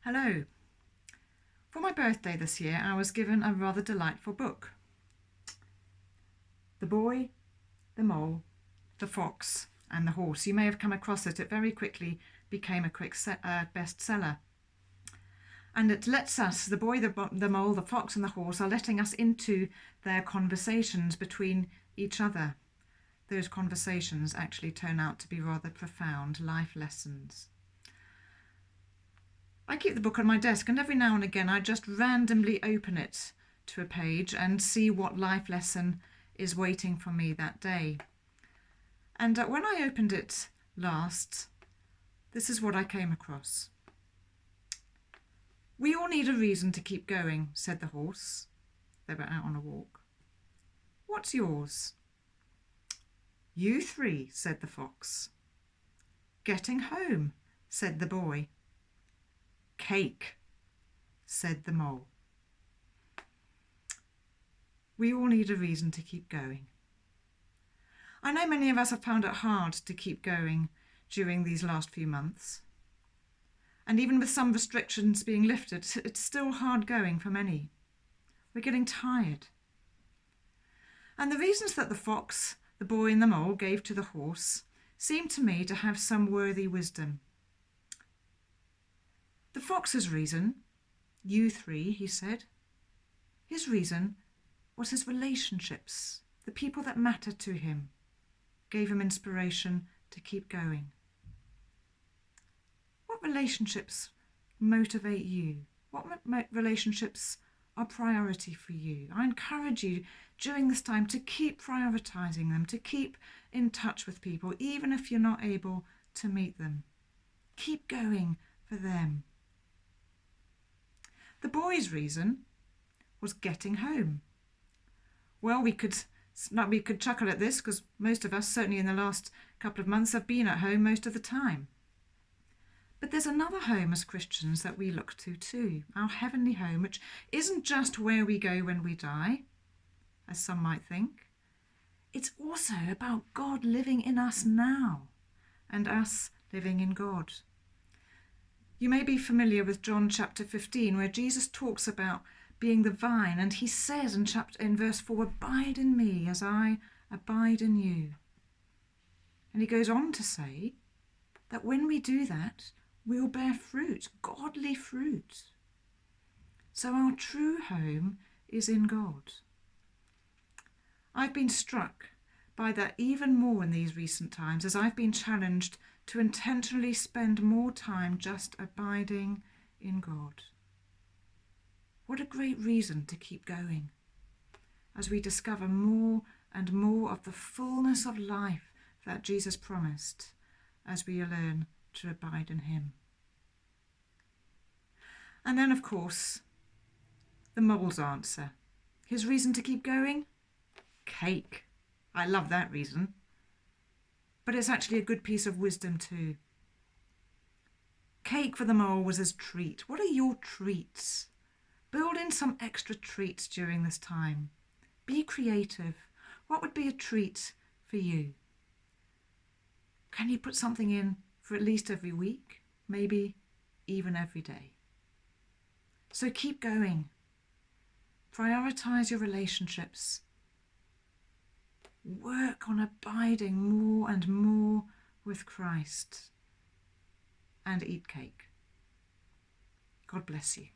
Hello. For my birthday this year, I was given a rather delightful book. The Boy, the Mole, the Fox and the Horse. You may have come across it. It very quickly became a quick bestseller. And it lets us, the boy, the mole, the fox and the horse, are letting us into their conversations between each other. Those conversations actually turn out to be rather profound life lessons. I keep the book on my desk, and every now and again I just randomly open it to a page and see what life lesson is waiting for me that day. And when I opened it last, this is what I came across. "We all need a reason to keep going," said the horse. They were out on a walk. "What's yours?" "You three," said the fox. "Getting home," said the boy. "Cake," said the mole. We all need a reason to keep going. I know many of us have found it hard to keep going during these last few months. And even with some restrictions being lifted, it's still hard going for many. We're getting tired. And the reasons that the fox, the boy and the mole gave to the horse seem to me to have some worthy wisdom. The fox's reason, "You three," he said. His reason was his relationships, the people that mattered to him, gave him inspiration to keep going. What relationships motivate you? What relationships are priority for you? I encourage you during this time to keep prioritizing them, to keep in touch with people, even if you're not able to meet them. Keep going for them. The boy's reason was getting home. Well, we could chuckle at this because most of us, certainly in the last couple of months, have been at home most of the time. But there's another home as Christians that we look to too, our heavenly home, which isn't just where we go when we die, as some might think. It's also about God living in us now and us living in God. You may be familiar with John chapter 15, where Jesus talks about being the vine, and he says in verse 4, "Abide in me as I abide in you." And he goes on to say that when we do that, we'll bear fruit, godly fruit. So our true home is in God. I've been struck by that even more in these recent times as I've been challenged to intentionally spend more time just abiding in God. What a great reason to keep going as we discover more and more of the fullness of life that Jesus promised as we learn to abide in him. And then, of course, the mole's answer. His reason to keep going? Cake. I love that reason. But it's actually a good piece of wisdom too. Cake for the mole was his treat. What are your treats? Build in some extra treats during this time. Be creative. What would be a treat for you? Can you put something in for at least every week? Maybe even every day. So keep going. Prioritize your relationships. Work on abiding more and more with Christ. And eat cake. God bless you.